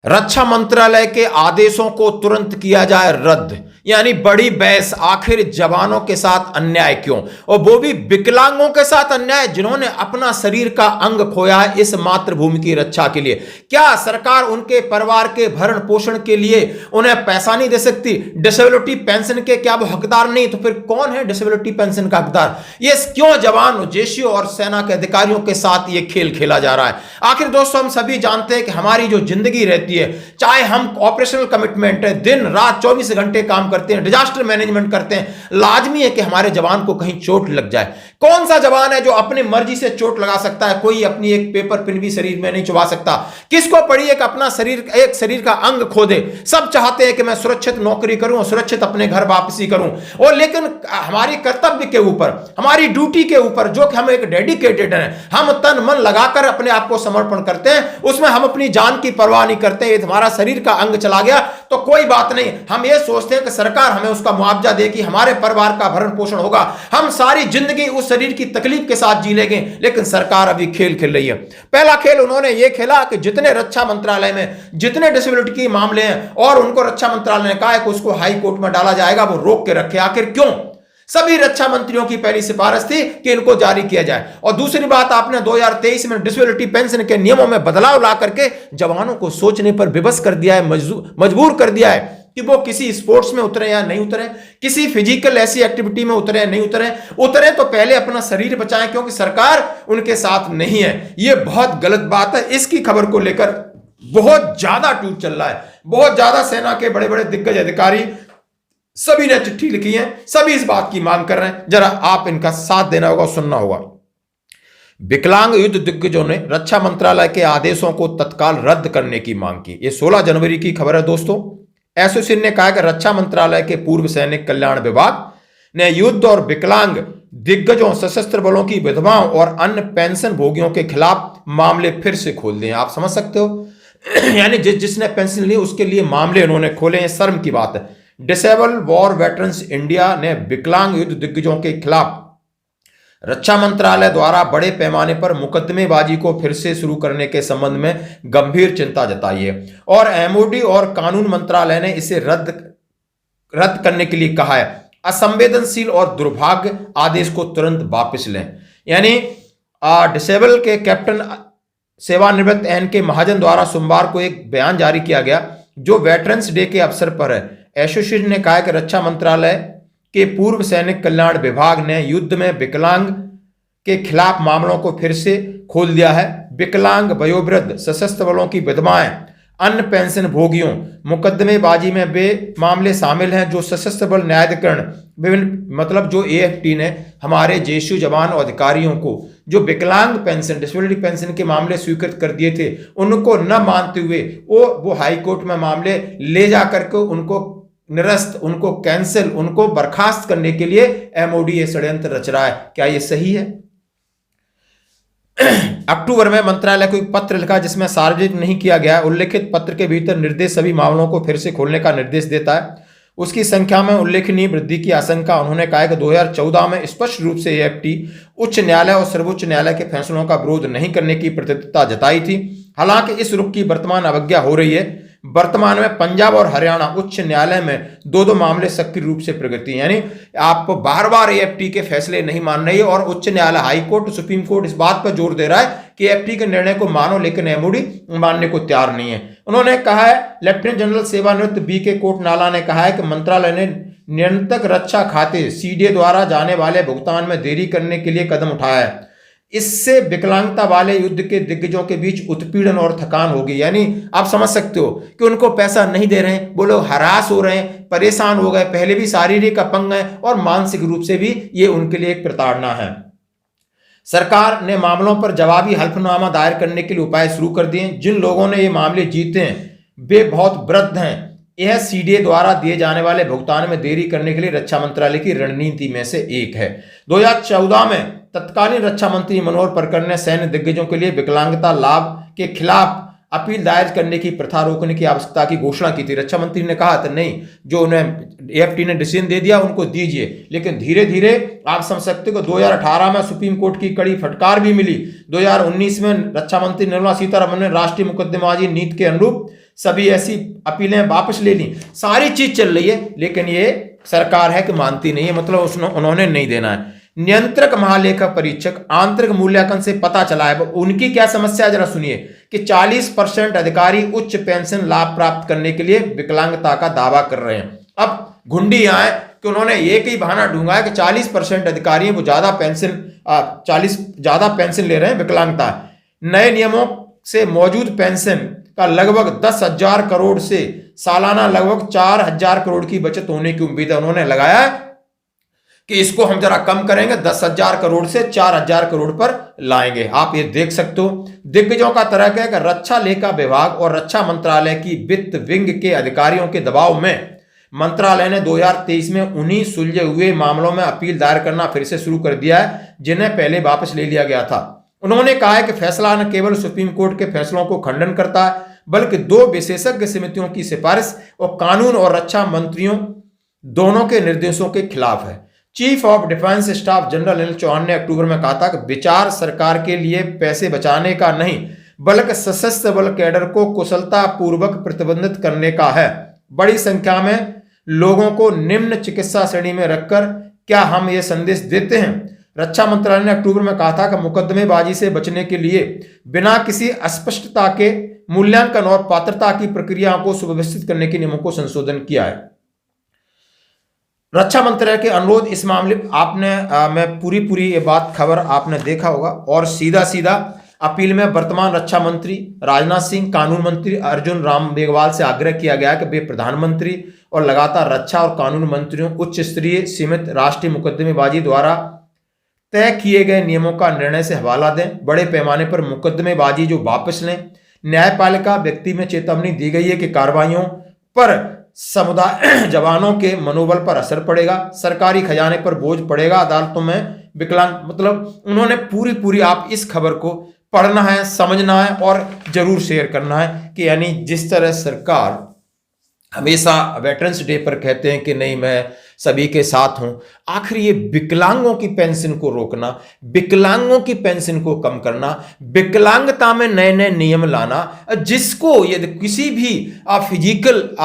रक्षा मंत्रालय के आदेशों को तुरंत किया जाए रद्द, यानी बड़ी बहस। आखिर जवानों के साथ अन्याय क्यों, और वो भी विकलांगों के साथ अन्याय जिन्होंने अपना शरीर का अंग खोया है इस मातृभूमि की रक्षा के लिए। क्या सरकार उनके परिवार के भरण पोषण के लिए उन्हें पैसा नहीं दे सकती? डिसेबिलिटी पेंशन के क्या वो हकदार नहीं? तो फिर कौन है डिसेबिलिटी पेंशन का हकदार? ये क्यों जवान, जेसीओ और सेना के अधिकारियों के साथ ये खेल खेला जा रहा है? आखिर दोस्तों, हम सभी जानते हैं कि हमारी जो जिंदगी रहती है, चाहे हम ऑपरेशनल कमिटमेंट है, दिन रात 24 घंटे काम करते हैं, डिजास्टर मैनेजमेंट करते हैं, लाजमी है कि हमारे जवान को कहीं चोट लग जाए। कौन सा जवान है जो अपनी मर्जी से चोट लगा सकता है? कोई अपनी एक पेपर पिन भी शरीर में नहीं चुभा सकता। किसको पड़ी है कि अपना शरीर का अंग खो दे? सब चाहते हैं कि मैं सुरक्षित नौकरी करूं, सुरक्षित अपने घर वापसी करूं, और लेकिन हमारी कर्तव्य के ऊपर, हमारी ड्यूटी के ऊपर, जो कि हम एक डेडिकेटेड हैं, हम तन मन लगाकर अपने आप को समर्पण करते हैं, उसमें हम अपनी जान की परवाह नहीं करते। हमारा शरीर का अंग चला गया तो कोई बात नहीं, हम ये सोचते हैं कि सरकार हमें उसका मुआवजा देगी, हमारे परिवार का भरण पोषण होगा, हम सारी जिंदगी उस शरीर की तकलीफ के साथ जी लेंगे। लेकिन सरकार अभी खेल खेल रही है। पहला खेल उन्होंने ये खेला कि जितने रक्षा मंत्रालय में जितने डिसेबिलिटी के मामले हैं और उनको रक्षा मंत्रालय ने कहा है कि उसको हाई कोर्ट में डाला जाएगा, वो रोक के रखे। आखिर क्यों? सभी रक्षा मंत्रियों की पहली सिफारिश थी कि इनको जारी किया जाए। और दूसरी बात, आपने 2023 में डिसेबिलिटी पेंशन के नियमों में बदलाव ला करके जवानों को सोचने पर विवश कर दिया है, मजबूर कर दिया है कि वो किसी स्पोर्ट्स में उतरे या नहीं उतरे, किसी फिजिकल ऐसी एक्टिविटी में उतरे या नहीं उतरे तो पहले अपना शरीर बचाएं, क्योंकि सरकार उनके साथ नहीं है। ये बहुत गलत बात है। इसकी खबर को लेकर बहुत ज्यादा ट्वीट चल रहा है, बहुत ज्यादा सेना के बड़े बड़े दिग्गज अधिकारी सभी ने चिट्ठी लिखी है, सभी इस बात की मांग कर रहे हैं। जरा आप इनका साथ देना होगा, सुनना होगा। विकलांग युद्ध दिग्गजों ने रक्षा मंत्रालय के आदेशों को तत्काल रद्द करने की मांग की। ये 16 जनवरी की खबर है दोस्तों। एसोसिएशन ने कहा कि रक्षा मंत्रालय के पूर्व सैनिक कल्याण विभाग ने युद्ध और विकलांग दिग्गजों, सशस्त्र बलों की विधवाओं और अन्य पेंशन भोगियों के खिलाफ मामले फिर से खोल दिए। आप समझ सकते हो, यानी जिसने पेंशन ली उसके लिए मामले उन्होंने खोले हैं। शर्म की बात है। डिसेबल वॉर वेटरन्स इंडिया ने विकलांग युद्ध दिग्गजों के खिलाफ रक्षा मंत्रालय द्वारा बड़े पैमाने पर मुकदमेबाजी को फिर से शुरू करने के संबंध में गंभीर चिंता जताई है, और एमओडी और कानून मंत्रालय ने इसे रद्द करने के लिए कहा है। असंवेदनशील और दुर्भाग्य आदेश को तुरंत वापस लें। यानी डिसेबल के कैप्टन सेवानिवृत्त एन के महाजन द्वारा सोमवार को एक बयान जारी किया गया जो वेटरन्स डे के अवसर पर है। एसोसिएशन ने कहा कि रक्षा मंत्रालय के पूर्व सैनिक कल्याण विभाग ने युद्ध में विकलांग के खिलाफ मामलों को फिर से खोल दिया है। विकलांग, वयोवृद्ध, सशस्त्र बलों की विधवाएं, अन्य पेंशन भोगियों मुकदमेबाजी में वे मामले शामिल हैं जो सशस्त्र बल न्यायाधिकरण विभिन्न, मतलब जो एएफटी ने हमारे जेसीओ जवान और अधिकारियों को जो विकलांग पेंशन, डिसेबिलिटी पेंशन के मामले स्वीकृत कर दिए थे, उनको न मानते हुए वो हाई कोर्ट में मामले ले जाकर के उनको निरस्त, उनको कैंसिल, उनको बर्खास्त करने के लिए एमओडी ये षड्यंत्र रच रहा है। क्या ये सही है? अक्टूबर में मंत्रालय को एक पत्र लिखा जिसमें सार्वजनिक नहीं किया गया। उल्लेखित पत्र के भीतर निर्देश सभी मामलों को फिर से खोलने का निर्देश देता है। उसकी संख्या में उल्लेखनीय वृद्धि की आशंका। उन्होंने कहा कि 2014 में स्पष्ट रूप से एएफटी उच्च न्यायालय और सर्वोच्च न्यायालय के फैसलों का विरोध नहीं करने की प्रतिबद्धता जताई थी। हालांकि इस रुख की वर्तमान अवज्ञा हो रही है। वर्तमान में पंजाब और हरियाणा उच्च न्यायालय में दो मामले सक्रिय रूप से प्रगति, यानी आप बार बार एएफटी के फैसले नहीं मान रही है, और उच्च न्यायालय, हाई कोर्ट, सुप्रीम कोर्ट इस बात पर जोर दे रहा है कि एएफटी के निर्णय को मानो, लेकिन एमओडी मानने को तैयार नहीं है। उन्होंने कहा है, लेफ्टिनेंट जनरल सेवानिवृत्त बीके कोटनाला ने कहा है कि मंत्रालय ने निरंतर रक्षा खाते सीडीए द्वारा जाने वाले भुगतान में देरी करने के लिए कदम उठाया है। इससे विकलांगता वाले युद्ध के दिग्गजों के बीच उत्पीड़न और थकान होगी। यानी आप समझ सकते हो कि उनको पैसा नहीं दे रहे हैं, वो लोग हरास हो रहे हैं, परेशान हो गए, पहले भी शारीरिक अपंग है और मानसिक रूप से भी ये उनके लिए एक प्रताड़ना है। सरकार ने मामलों पर जवाबी हल्फनामा दायर करने के लिए उपाय शुरू कर दिए। जिन लोगों ने ये मामले जीते हैं वे बहुत वृद्ध हैं। यह सीडीए द्वारा दिए जाने वाले भुगतान में देरी करने के लिए रक्षा मंत्रालय की रणनीति में से एक है। 2014 में तत्कालीन रक्षा मंत्री मनोहर पर्रिकर ने सैन्य दिग्गजों के लिए विकलांगता लाभ के खिलाफ अपील दायर करने की प्रथा रोकने की आवश्यकता की घोषणा की थी। रक्षा मंत्री ने कहा था नहीं, जो उन्हें एएफटी ने डिसीजन दे दिया उनको दीजिए, लेकिन धीरे धीरे आप समझ सकते हो 2018 में सुप्रीम कोर्ट की कड़ी फटकार भी मिली। 2019 में रक्षा मंत्री निर्मला सीतारमण ने राष्ट्रीय मुकदमेबाजी नीति के अनुरूप सभी ऐसी अपीलें वापस ले ली, सारी चीज चल रही है, लेकिन ये सरकार है कि मानती नहीं है, मतलब उन्होंने नहीं देना है। नियंत्रक महालेखा परीक्षक आंतरिक मूल्यांकन से पता चला है, उनकी क्या समस्या है जरा सुनिए, कि 40% अधिकारी उच्च पेंशन लाभ प्राप्त करने के लिए विकलांगता का दावा कर रहे हैं। अब घुंडी यहां है कि उन्होंने एक ही बहाना ढूंढा है कि 40% अधिकारी वो ज्यादा पेंशन ले रहे हैं विकलांगता। नए नियमों से मौजूद पेंशन का लगभग 10,000 करोड़ से सालाना लगभग 4,000 करोड़ की बचत होने की उम्मीद है। उन्होंने लगाया है कि इसको हम जरा कम करेंगे, 10,000 करोड़ से 4,000 करोड़ पर लाएंगे। आप ये देख सकते हो, दिग्गजों का तरक है कि रक्षा लेखा विभाग और रक्षा मंत्रालय की वित्त विंग के अधिकारियों के दबाव में मंत्रालय ने 2023 में उन्हीं सुलझे हुए मामलों में अपील दायर करना फिर से शुरू कर दिया है जिन्हें पहले वापस ले लिया गया था। उन्होंने कहा है कि फैसला न केवल सुप्रीम कोर्ट के फैसलों को खंडन करता है, बल्कि 2 विशेषज्ञ समितियों की सिफारिश और कानून और रक्षा मंत्रियों दोनों के निर्देशों के खिलाफ है। Chief of defence staff general Anil Chauhan ने अक्टूबर में कहा था कि विचार सरकार के लिए पैसे बचाने का नहीं, बल्कि सशस्त्र बल कैडर को कुशलता पूर्वक प्रतिबंधित करने का है। बड़ी संख्या में लोगों को निम्न चिकित्सा श्रेणी में रखकर क्या हम ये संदेश देते हैं? रक्षा मंत्रालय ने अक्टूबर में कहा था कि मुकदमेबाजी से बचने के लिए बिना किसी अस्पष्टता के मूल्यांकन और पात्रता की प्रक्रियाओं को सुव्यवस्थित करने के नियमों को संशोधन किया है। रक्षा मंत्रालय के अनुरोध इस मामले मैं पूरी ये बात खबर आपने देखा होगा, और सीधा सीधा अपील में वर्तमान रक्षा मंत्री राजनाथ सिंह, कानून मंत्री अर्जुन राम मेघवाल से आग्रह किया गया कि वे प्रधानमंत्री और लगातार रक्षा और कानून मंत्रियों उच्च स्तरीय सीमित राष्ट्रीय मुकदमेबाजी द्वारा तय किए गए नियमों का निर्णय से हवाला दें। बड़े पैमाने पर मुकदमेबाजी जो वापस लें। न्यायपालिका व्यक्ति में चेतावनी दी गई है कि कार्रवाइयों पर समुदाय जवानों के मनोबल पर असर पड़ेगा, सरकारी खजाने पर बोझ पड़ेगा, अदालतों में विकलांग, मतलब उन्होंने पूरी आप इस खबर को पढ़ना है, समझना है और जरूर शेयर करना है कि यानी जिस तरह सरकार हमेशा वेटरन्स डे पर कहते हैं कि नहीं मैं सभी के साथ हूं, आखिर ये विकलांगों की पेंशन को रोकना, विकलांगों की पेंशन को कम करना, विकलांगता में नए नए नियम लाना, जिसको यदि किसी भी फिजिकल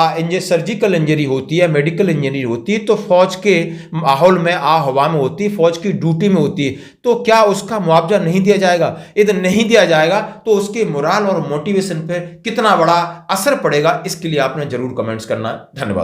सर्जिकल इंजरी होती है, मेडिकल इंजरी होती है तो फौज के माहौल में हवा में होती है, फौज की ड्यूटी में होती है, तो क्या उसका मुआवजा नहीं दिया जाएगा? यदि नहीं दिया जाएगा तो उसके मोरल और मोटिवेशन पर कितना बड़ा असर पड़ेगा, इसके लिए आपने जरूर कमेंट्स करना है। धन्यवाद।